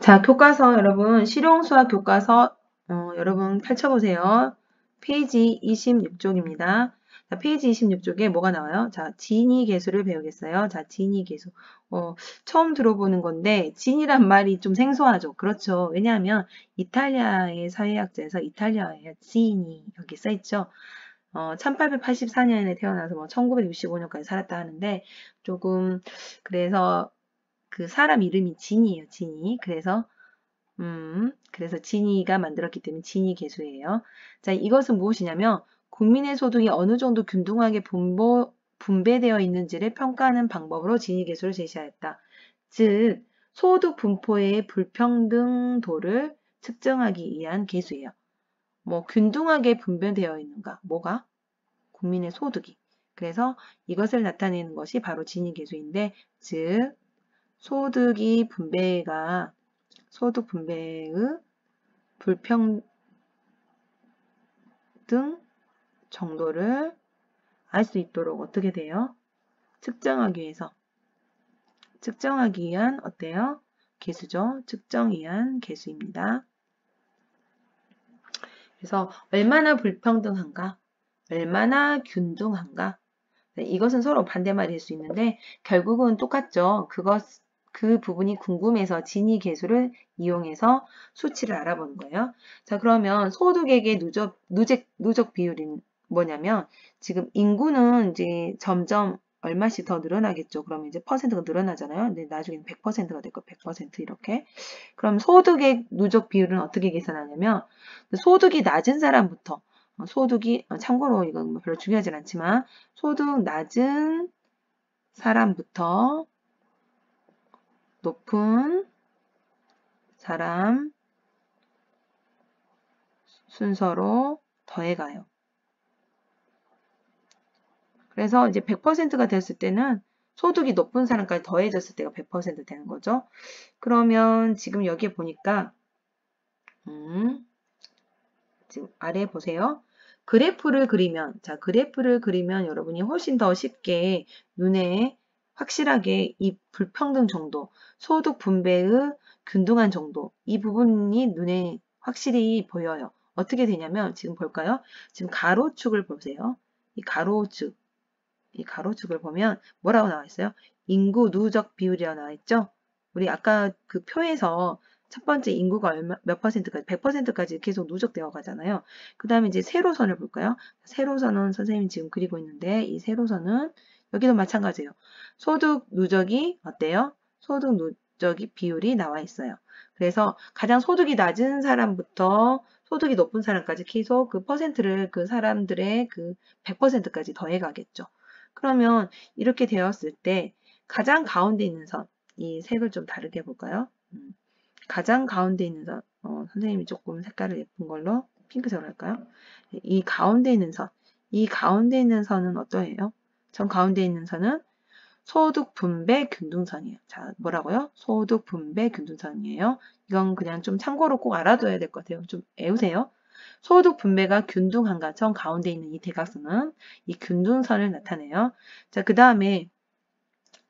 자, 교과서 여러분, 실용수학 교과서 여러분 펼쳐보세요. 페이지 26쪽입니다. 자, 페이지 26쪽에 뭐가 나와요? 자, 진위계수를 배우겠어요. 자, 진위계수. 처음 들어보는 건데 진이란 말이 좀 생소하죠. 그렇죠. 왜냐하면 이탈리아의 사회학자에서 이탈리아의 진이 여기 써있죠. 1884년에 태어나서 뭐 1965년까지 살았다 하는데 조금 그래서 그 사람 이름이 진이에요. 진이. 그래서 진이가 만들었기 때문에 진이 계수예요. 자, 이것은 무엇이냐면 국민의 소득이 어느 정도 균등하게 분배되어 있는지를 평가하는 방법으로 진위 계수를 제시하였다. 즉, 소득 분포의 불평등도를 측정하기 위한 계수예요. 뭐 균등하게 분배되어 있는가? 뭐가? 국민의 소득이. 그래서 이것을 나타내는 것이 바로 진위 계수인데, 즉 소득 분배의 불평등 정도를 알 수 있도록 어떻게 돼요? 측정하기 위한 어때요? 계수죠. 측정 위한 계수입니다. 그래서 얼마나 불평등한가? 얼마나 균등한가? 네, 이것은 서로 반대말일 수 있는데 결국은 똑같죠. 그 부분이 궁금해서 진위 계수를 이용해서 수치를 알아보는 거예요. 자, 그러면 소득액의 누적 비율이 뭐냐면 지금 인구는 이제 점점 얼마씩 더 늘어나겠죠. 그러면 이제 퍼센트가 늘어나잖아요. 근데 나중에는 100%가 될 거예요. 100% 이렇게. 그럼 소득액 누적 비율은 어떻게 계산하냐면 소득이 낮은 사람부터 참고로 이건 뭐 별로 중요하진 않지만 소득 낮은 사람부터 높은 사람 순서로 더해가요. 그래서 이제 100%가 됐을 때는 소득이 높은 사람까지 더해졌을 때가 100% 되는 거죠. 그러면 지금 여기에 보니까 지금 아래 보세요. 그래프를 그리면 여러분이 훨씬 더 쉽게 눈에 확실하게 이 불평등 정도, 소득 분배의 균등한 정도, 이 부분이 눈에 확실히 보여요. 어떻게 되냐면 지금 볼까요? 지금 가로축을 보세요. 이 가로축을 보면 뭐라고 나와 있어요? 인구 누적 비율이라고 나와 있죠? 우리 아까 그 표에서 첫 번째 인구가 몇 퍼센트까지, 100%까지 계속 누적되어 가잖아요. 그 다음에 이제 세로선을 볼까요? 세로선은 선생님이 지금 그리고 있는데, 이 세로선은 여기도 마찬가지예요. 소득 누적이 어때요? 소득 누적이 비율이 나와 있어요. 그래서 가장 소득이 낮은 사람부터 소득이 높은 사람까지 계속 그 퍼센트를 그 사람들의 그 100%까지 더해 가겠죠. 그러면 이렇게 되었을 때 가장 가운데 있는 선, 이 색을 좀 다르게 해볼까요? 가장 가운데 있는 선, 선생님이 조금 색깔을 예쁜 걸로 핑크색으로 할까요? 이 가운데 있는 선은 어떠해요? 전 가운데 있는 선은 소득 분배 균등선이에요. 자, 뭐라고요? 소득 분배 균등선이에요. 이건 그냥 좀 참고로 꼭 알아둬야 될 것 같아요. 좀 외우세요. 소득 분배가 균등한가? 전 가운데 있는 이 대각선은 이 균등선을 나타내요. 자, 그 다음에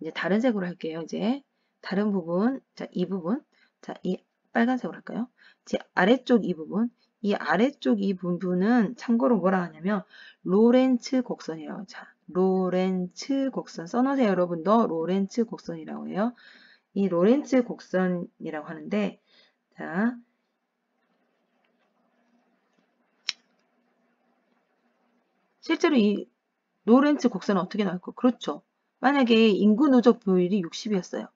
이제 다른 색으로 할게요. 이제 다른 부분, 자, 이 부분, 자, 이 빨간색으로 할까요? 이제 아래쪽 이 부분, 이 아래쪽 이 부분은 참고로 뭐라 하냐면 로렌츠 곡선이에요. 자, 로렌츠 곡선 써놓으세요. 여러분도 로렌츠 곡선이라고 해요. 이 로렌츠 곡선이라고 하는데, 자, 실제로 이 로렌츠 곡선은 어떻게 나올까? 그렇죠. 만약에 인구 누적 비율이 60이었어요.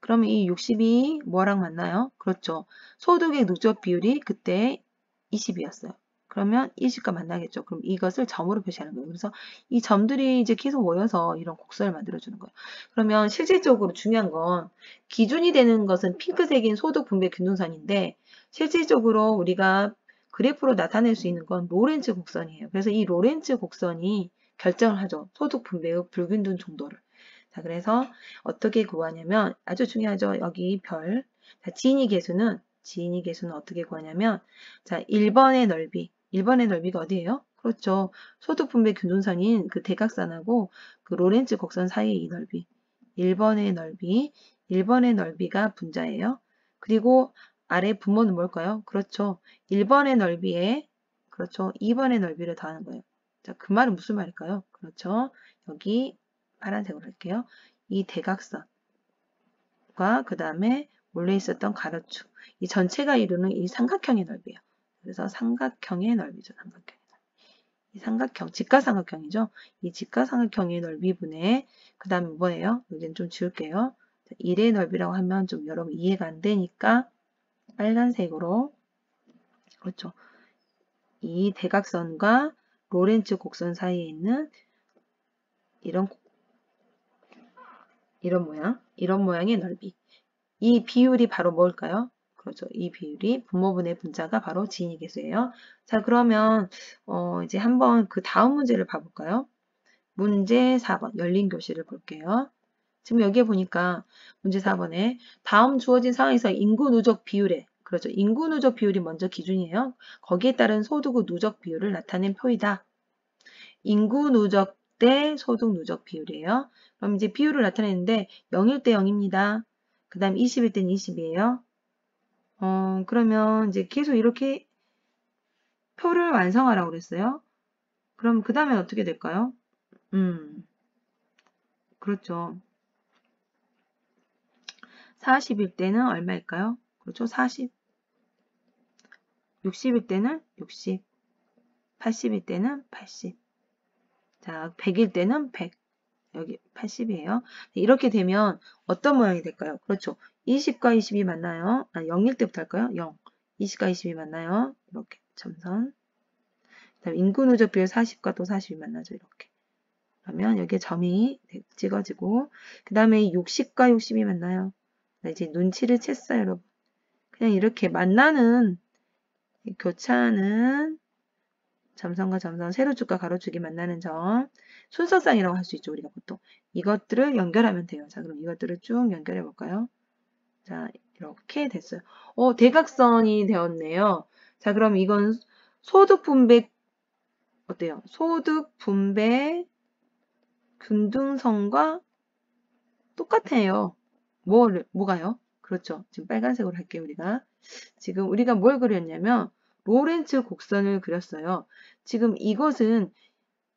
그러면 이 60이 뭐랑 맞나요? 그렇죠. 소득의 누적 비율이 그때 20이었어요. 그러면 20과 만나겠죠. 그럼 이것을 점으로 표시하는 거예요. 그래서 이 점들이 이제 계속 모여서 이런 곡선을 만들어주는 거예요. 그러면 실질적으로 중요한 건 기준이 되는 것은 핑크색인 소득 분배 균등선인데 실질적으로 우리가 그래프로 나타낼 수 있는 건 로렌츠 곡선이에요. 그래서 이 로렌츠 곡선이 결정을 하죠. 소득 분배의 불균등 정도를. 자, 그래서 어떻게 구하냐면 아주 중요하죠. 여기 별. 자, 진위 계수는 어떻게 구하냐면 자, 1번의 넓이가 어디예요? 그렇죠. 소득 분배 균등선인 그 대각선하고 그 로렌츠 곡선 사이의 이 넓이. 1번의 넓이가 분자예요. 그리고 아래 분모는 뭘까요? 그렇죠. 1번의 넓이에 그렇죠. 2번의 넓이를 더하는 거예요. 자, 그 말은 무슨 말일까요? 그렇죠. 여기 파란색으로 할게요. 이 대각선과 그 다음에 원래 있었던 가로축. 이 전체가 이루는 이 삼각형의 넓이에요. 그래서 삼각형의 넓이죠. 삼각형. 이 삼각형, 직각삼각형이죠. 이 직각삼각형의 넓이분의 그 다음에 뭐예요? 여기는 좀 지울게요. 1의 넓이라고 하면 좀 여러분 이해가 안 되니까 빨간색으로 그렇죠. 이 대각선과 로렌츠 곡선 사이에 있는 이런 이런 모양의 넓이. 이 비율이 바로 뭘까요? 그렇죠. 이 비율이 분모분의 분자가 바로 진위계수예요. 자, 그러면 이제 한번 그 다음 문제를 봐볼까요? 문제 4번 열린 교실을 볼게요. 지금 여기에 보니까 문제 4번에 다음 주어진 상황에서 인구 누적 비율에 그렇죠. 인구 누적 비율이 먼저 기준이에요. 거기에 따른 소득 후 누적 비율을 나타낸 표이다. 인구 누적 대 소득 누적 비율이에요. 그럼 이제 비율을 나타내는데 0일 때 0입니다. 그 다음 20일 때는 20이에요. 그러면 이제 계속 이렇게 표를 완성하라고 그랬어요. 그럼 그 다음에 어떻게 될까요? 그렇죠. 40일 때는 얼마일까요? 그렇죠. 40. 60일 때는 60. 80일 때는 80. 자, 100일 때는 100. 여기 80이에요. 이렇게 되면 어떤 모양이 될까요? 그렇죠. 20과 20이 맞나요? 0일 때부터 할까요? 0. 20과 20이 맞나요? 이렇게 점선. 그다음 인구 누적 비율 40과 또 40이 만나죠. 이렇게. 그러면 여기에 점이 찍어지고 그 다음에 60과 60이 맞나요? 이제 눈치를 챘어요, 여러분. 그냥 이렇게 만나는 교차하는 점선과 점선, 세로축과 가로축이 만나는 점 순서쌍이라고 할 수 있죠. 우리가 보통 이것들을 연결하면 돼요. 자, 그럼 이것들을 쭉 연결해 볼까요? 자, 이렇게 됐어요. 대각선이 되었네요. 자, 그럼 이건 소득 분배 어때요? 소득 분배 균등선과 똑같아요. 뭐가요? 그렇죠. 지금 빨간색으로 할게요, 우리가. 지금 우리가 뭘 그렸냐면 로렌츠 곡선을 그렸어요. 지금 이것은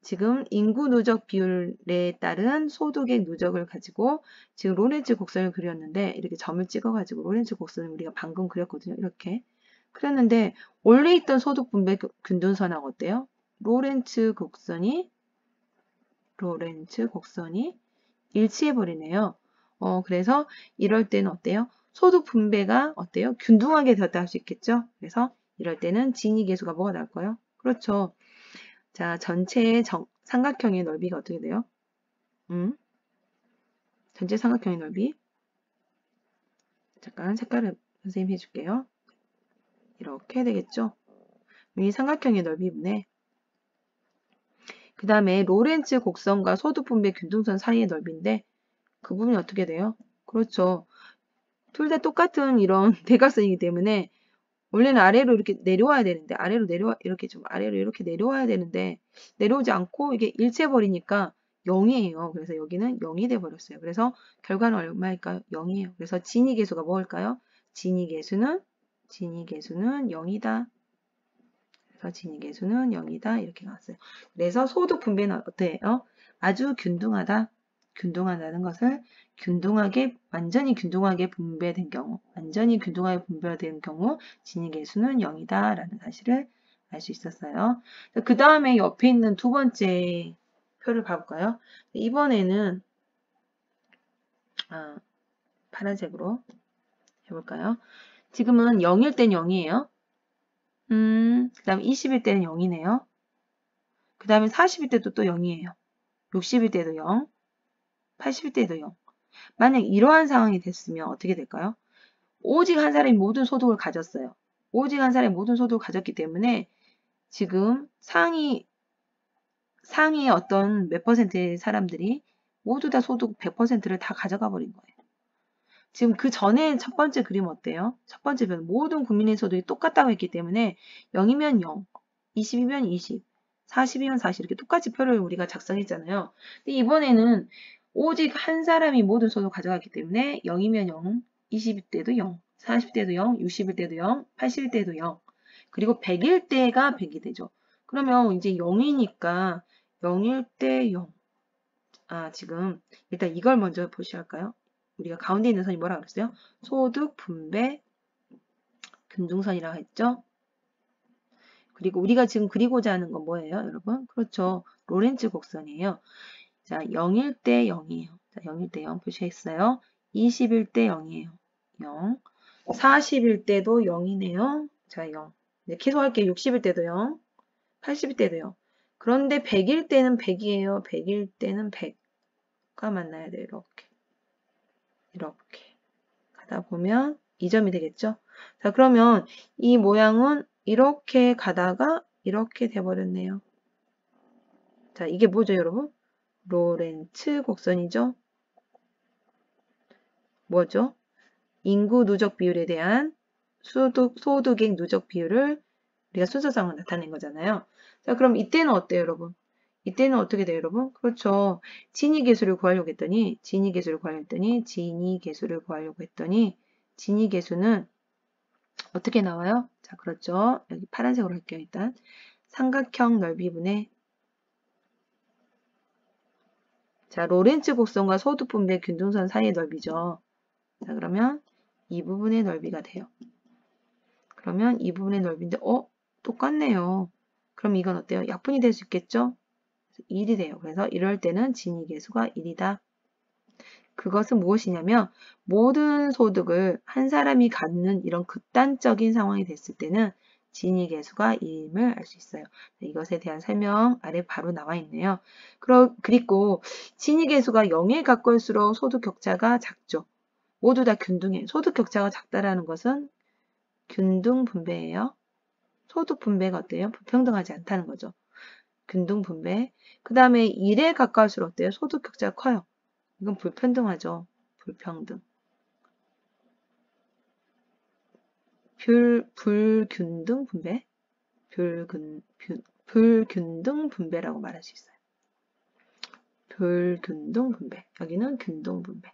지금 인구 누적 비율에 따른 소득의 누적을 가지고 지금 로렌츠 곡선을 그렸는데 이렇게 점을 찍어가지고 로렌츠 곡선을 우리가 방금 그렸거든요. 이렇게 그렸는데 원래 있던 소득 분배 균등선하고 어때요? 로렌츠 곡선이 일치해버리네요. 그래서 이럴 때는 어때요? 소득 분배가 어때요? 균등하게 되었다 할 수 있겠죠? 그래서 이럴 때는 진위계수가 뭐가 나올까요? 그렇죠. 자, 전체의 삼각형의 넓이가 어떻게 돼요? 전체 삼각형의 넓이. 잠깐 색깔을 선생님 해줄게요. 이렇게 되겠죠? 이 삼각형의 넓이분의 그 다음에 로렌츠 곡선과 소득 분배 균등선 사이의 넓이인데 그 부분이 어떻게 돼요? 그렇죠. 둘 다 똑같은 이런 대각선이기 때문에 원래는 아래로 이렇게 내려와야 되는데 아래로 이렇게 내려와야 되는데 내려오지 않고 이게 일체버리니까 0이에요. 그래서 여기는 0이 돼 버렸어요. 그래서 결과는 얼마일까요? 0이에요. 그래서 진위계수가 뭘까요? 진위계수는 0이다. 그래서 진위계수는 0이다. 이렇게 나왔어요. 그래서 소득 분배는 어때요? 아주 균등하다. 균등하다는 것을 완전히 균등하게 분배된 경우 진위계수는 0이다 라는 사실을 알 수 있었어요. 그 다음에 옆에 있는 두 번째 표를 봐볼까요? 이번에는 파란색으로 해볼까요? 지금은 0일 땐 0이에요. 그 다음에 20일 때는 0이네요. 그 다음에 40일 때도 또 0이에요. 60일 때도 0, 80일 때도 0. 만약 이러한 상황이 됐으면 어떻게 될까요? 오직 한 사람이 모든 소득을 가졌어요. 오직 한 사람이 모든 소득을 가졌기 때문에 지금 상위 어떤 몇 퍼센트의 사람들이 모두 다 소득 100%를 다 가져가 버린 거예요. 지금 그 전에 첫 번째 그림 어때요? 첫 번째 변 모든 국민의 소득이 똑같다고 했기 때문에 0이면 0, 20이면 20, 40이면 40 이렇게 똑같이 표를 우리가 작성했잖아요. 근데 이번에는 오직 한 사람이 모든 소득을 가져갔기 때문에 0이면 0, 20일 때도 0, 40대도 0, 60일 때도 0, 80일 때도 0. 그리고 100일 때가 100이 되죠. 그러면 이제 0이니까 0일 때 0. 지금 일단 이걸 먼저 보실까요? 우리가 가운데 있는 선이 뭐라고 그랬어요? 소득 분배 균등선이라고 했죠? 그리고 우리가 지금 그리고자 하는 건 뭐예요, 여러분? 그렇죠. 로렌츠 곡선이에요. 자, 0일 때 0이에요. 자, 0일 때 0 표시했어요. 20일 때 0이에요. 0. 40일 때도 0이네요. 자, 0. 이제 계속 할게요. 60일 때도 0. 80일 때도 0. 그런데 100일 때는 100이에요. 100일 때는 100가 만나야 돼요. 이렇게. 이렇게. 가다 보면 2점이 되겠죠? 자, 그러면 이 모양은 이렇게 가다가 이렇게 돼버렸네요. 자, 이게 뭐죠, 여러분? 로렌츠 곡선이죠? 뭐죠? 인구 누적 비율에 대한 소득액 누적 비율을 우리가 순서상으로 나타낸 거잖아요. 자, 그럼 이때는 어때요, 여러분? 이때는 어떻게 돼요, 여러분? 그렇죠. 진위계수를 구하려고 했더니, 진위계수를 구하려고 했더니, 진위계수는 어떻게 나와요? 자, 그렇죠. 여기 파란색으로 할게요, 일단. 삼각형 넓이분의 자, 로렌츠 곡선과 소득 분배 균등선 사이의 넓이죠. 자, 그러면 이 부분의 넓이가 돼요. 그러면 이 부분의 넓이인데, 똑같네요. 그럼 이건 어때요? 약분이 될 수 있겠죠? 1이 돼요. 그래서 이럴 때는 진위계수가 1이다. 그것은 무엇이냐면 모든 소득을 한 사람이 갖는 이런 극단적인 상황이 됐을 때는 진위계수가 1임을 알 수 있어요. 이것에 대한 설명 아래 바로 나와 있네요. 그리고 진위계수가 0에 가까울수록 소득 격차가 작죠. 모두 다 균등해. 소득 격차가 작다라는 것은 균등 분배예요. 소득 분배가 어때요? 불평등하지 않다는 거죠. 균등 분배. 그 다음에 1에 가까울수록 어때요? 소득 격차가 커요. 이건 불평등하죠. 불평등. 불균등 분배? 불균등 분배라고 말할 수 있어요. 불균등 분배. 여기는 균등 분배.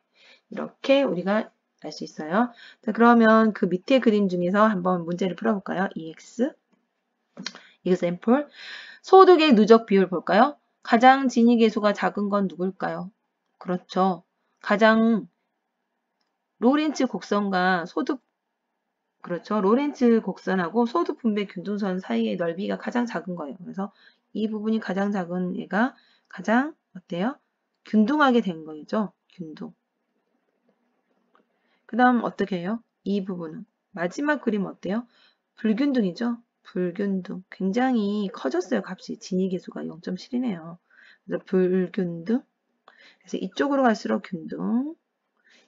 이렇게 우리가 알 수 있어요. 자, 그러면 그 밑에 그림 중에서 한번 문제를 풀어볼까요? EX. example. 소득의 누적 비율 볼까요? 가장 진위계수가 작은 건 누굴까요? 그렇죠. 가장 로렌츠 곡선과 그렇죠. 로렌츠 곡선하고 소득 분배 균등선 사이의 넓이가 가장 작은 거예요. 그래서 이 부분이 가장 작은 애가 가장 어때요? 균등하게 된 거죠. 균등. 그 다음 어떻게 해요? 이 부분은 마지막 그림 어때요? 불균등이죠. 불균등. 굉장히 커졌어요. 값이. 진위계수가 0.7이네요. 그래서 불균등. 그래서 이쪽으로 갈수록 균등.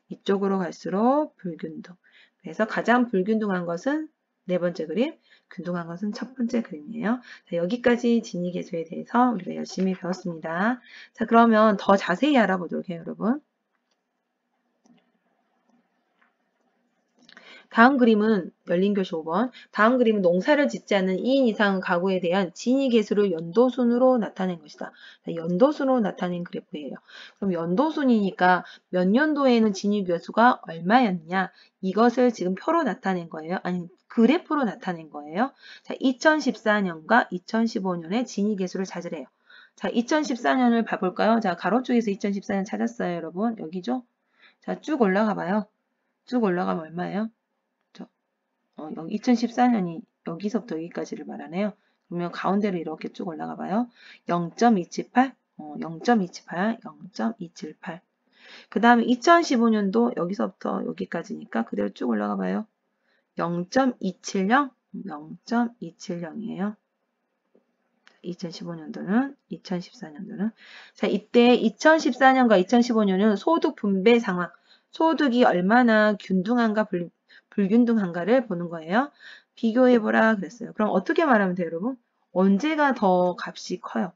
이쪽으로 갈수록 불균등. 그래서 가장 불균등한 것은 네 번째 그림, 균등한 것은 첫 번째 그림이에요. 자, 여기까지 진위계수에 대해서 우리가 열심히 배웠습니다. 자, 그러면 더 자세히 알아보도록 해요, 여러분. 다음 그림은 열린 교시 5번. 다음 그림은 농사를 짓지 않는 2인 이상 가구에 대한 진위계수를 연도순으로 나타낸 것이다. 연도순으로 나타낸 그래프예요. 그럼 연도순이니까 몇 년도에는 진위계수가 얼마였냐? 이것을 지금 표로 나타낸 거예요. 아니, 그래프로 나타낸 거예요. 자, 2014년과 2015년의 진위계수를 찾으래요. 자, 2014년을 봐볼까요? 자, 가로쪽에서 2014년 찾았어요, 여러분. 여기죠? 자, 쭉 올라가 봐요. 쭉 올라가면 얼마예요? 2014년이 여기서부터 여기까지를 말하네요. 그러면 가운데로 이렇게 쭉 올라가 봐요. 0.278, 0.278, 0.278. 그 다음에 2015년도 여기서부터 여기까지니까 그대로 쭉 올라가 봐요. 0.270, 0.270이에요. 2015년도는, 2014년도는. 자, 이때 2014년과 2015년은 소득 분배 상황, 소득이 얼마나 균등한가 불균등한가를 보는 거예요. 비교해보라 그랬어요. 그럼 어떻게 말하면 돼요, 여러분? 언제가 더 값이 커요?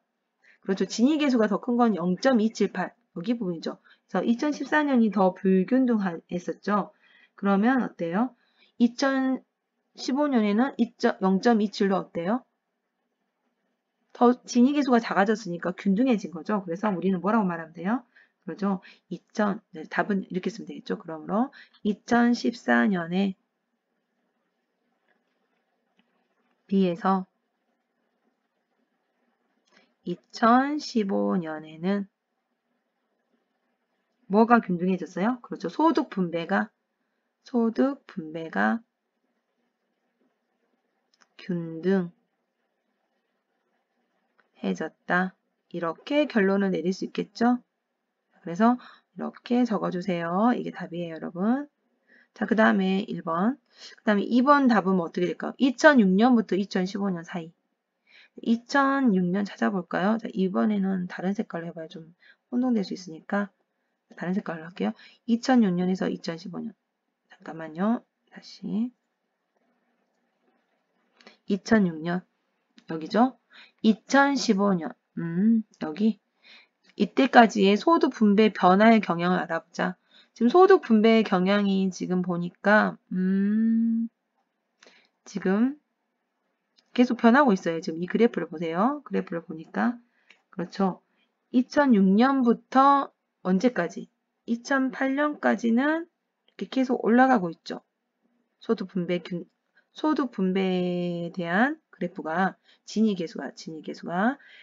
그렇죠. 진위계수가 더 큰 건 0.278. 여기 부분이죠. 그래서 2014년이 더 불균등했었죠. 그러면 어때요? 2015년에는 0.27로 어때요? 더 진위계수가 작아졌으니까 균등해진 거죠. 그래서 우리는 뭐라고 말하면 돼요? 그렇죠. 답은 이렇게 쓰면 되겠죠. 그러므로 2014년에 비해서 2015년에는 뭐가 균등해졌어요? 그렇죠. 소득 분배가 균등해졌다. 이렇게 결론을 내릴 수 있겠죠? 그래서 이렇게 적어주세요. 이게 답이에요, 여러분. 자, 그 다음에 1번. 그 다음에 2번 답은 뭐 어떻게 될까요? 2006년부터 2015년 사이. 2006년 찾아볼까요? 자, 이번에는 다른 색깔로 해봐야 좀 혼동될 수 있으니까 다른 색깔로 할게요. 2006년에서 2015년. 잠깐만요. 다시. 2006년. 여기죠? 2015년. 여기. 이때까지의 소득 분배 변화의 경향을 알아보자. 지금 소득 분배의 경향이 지금 보니까, 지금 계속 변하고 있어요. 지금 이 그래프를 보세요. 그래프를 보니까. 그렇죠. 2006년부터 언제까지? 2008년까지는 이렇게 계속 올라가고 있죠. 소득 분배에 대한 그래프가, 진위 계수가.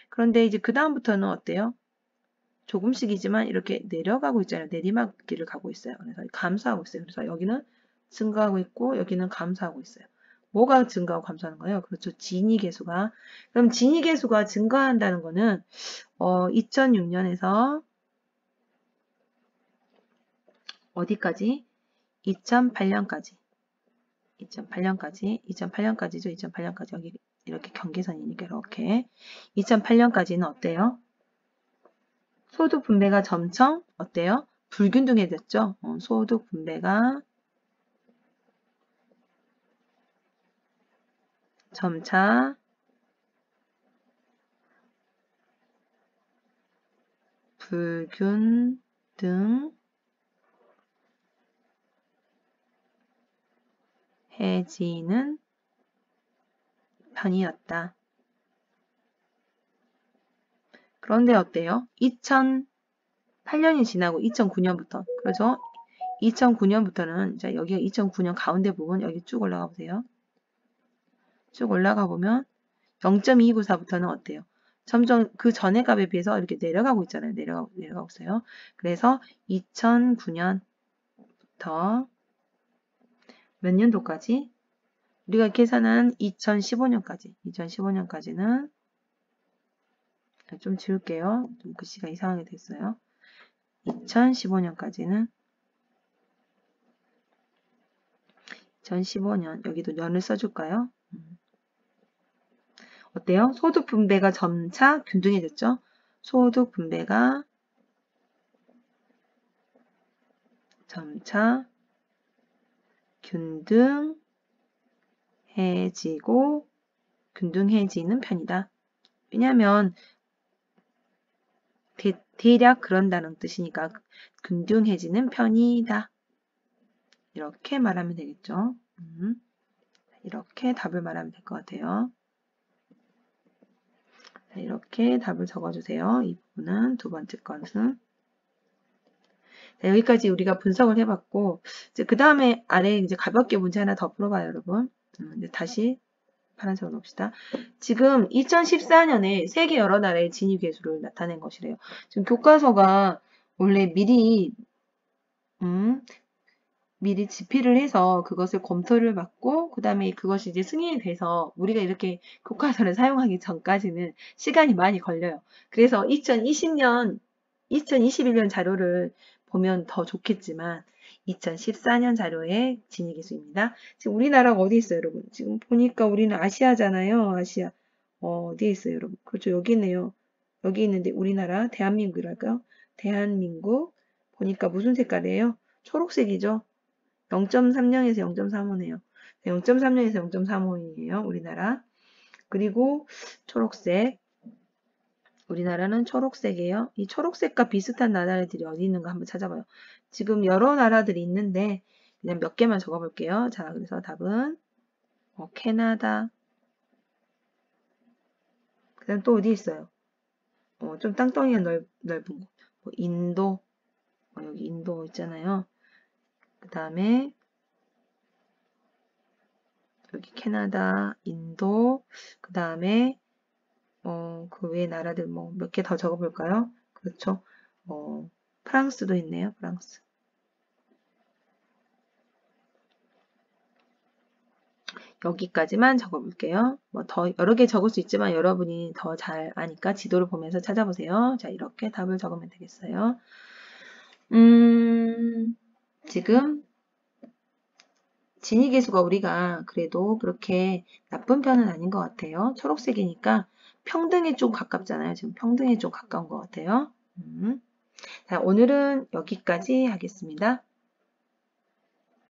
그런데 이제 그 다음부터는 어때요? 조금씩이지만 이렇게 내려가고 있잖아요. 내리막길을 가고 있어요. 그래서 감소하고 있어요. 그래서 여기는 증가하고 있고 여기는 감소하고 있어요. 뭐가 증가하고 감소하는 거예요? 그렇죠. 진위 계수가. 그럼 진위 계수가 증가한다는 거는 2006년에서 어디까지? 2008년까지. 2008년까지죠. 2008년까지 여기 이렇게 경계선이니까 이렇게 2008년까지는 어때요? 소득 분배가 점점 어때요? 불균등해졌죠? 소득 분배가 점차 불균등해지는 편이었다. 그런데 어때요? 2008년이 지나고 2009년부터 그렇죠? 2009년부터는 자 여기가 2009년 가운데 부분 여기 쭉 올라가 보세요. 쭉 올라가 보면 0.294부터는 어때요? 점점 그 전의 값에 비해서 이렇게 내려가고 있잖아요. 내려가고 있어요. 그래서 2009년부터 몇 년도까지? 우리가 계산한 2015년까지는 좀 지울게요. 좀 글씨가 이상하게 됐어요. 2015년까지는 2015년 여기도 년을 써줄까요? 어때요? 소득 분배가 점차 균등해졌죠? 소득 분배가 점차 균등해지는 편이다. 왜냐하면 대략 그런다는 뜻이니까 균등해지는 편이다. 이렇게 말하면 되겠죠. 이렇게 답을 말하면 될 것 같아요. 이렇게 답을 적어주세요. 이 부분은 두 번째 것은 여기까지 우리가 분석을 해봤고 그 다음에 아래 이제 가볍게 문제 하나 더 풀어봐요, 여러분. 이제 다시 파란색으로 놓읍시다. 지금 2014년에 세계 여러 나라의 진위 계수를 나타낸 것이래요. 지금 교과서가 원래 미리 집필을 해서 그것을 검토를 받고 그 다음에 그것이 이제 승인이 돼서 우리가 이렇게 교과서를 사용하기 전까지는 시간이 많이 걸려요. 그래서 2021년 자료를 보면 더 좋겠지만 2014년 자료의 진위계수입니다. 지금 우리나라가 어디 있어요, 여러분? 지금 보니까 우리는 아시아잖아요. 아시아. 어디에 있어요, 여러분? 그렇죠. 여기 있네요. 여기 있는데 우리나라 대한민국이랄까요? 대한민국 보니까 무슨 색깔이에요? 초록색이죠. 0.30에서 0.35네요. 0.30에서 0.35이에요. 우리나라. 그리고 초록색. 우리나라는 초록색이에요. 이 초록색과 비슷한 나라들이 어디 있는가 한번 찾아봐요. 지금 여러 나라들이 있는데 그냥 몇 개만 적어볼게요. 자, 그래서 답은 캐나다. 그 다음 또 어디 있어요? 좀 땅덩이가 넓은 곳. 인도. 여기 인도 있잖아요. 그 다음에 여기 캐나다, 인도, 그 다음에 그 외의 나라들 뭐 몇 개 더 적어볼까요? 그렇죠. 프랑스도 있네요. 프랑스. 여기까지만 적어볼게요. 뭐 더 여러 개 적을 수 있지만 여러분이 더 잘 아니까 지도를 보면서 찾아보세요. 자, 이렇게 답을 적으면 되겠어요. 지금 진위계수가 우리가 그래도 그렇게 나쁜 편은 아닌 것 같아요. 초록색이니까 평등에 좀 가깝잖아요. 지금 평등에 좀 가까운 것 같아요. 자, 오늘은 여기까지 하겠습니다.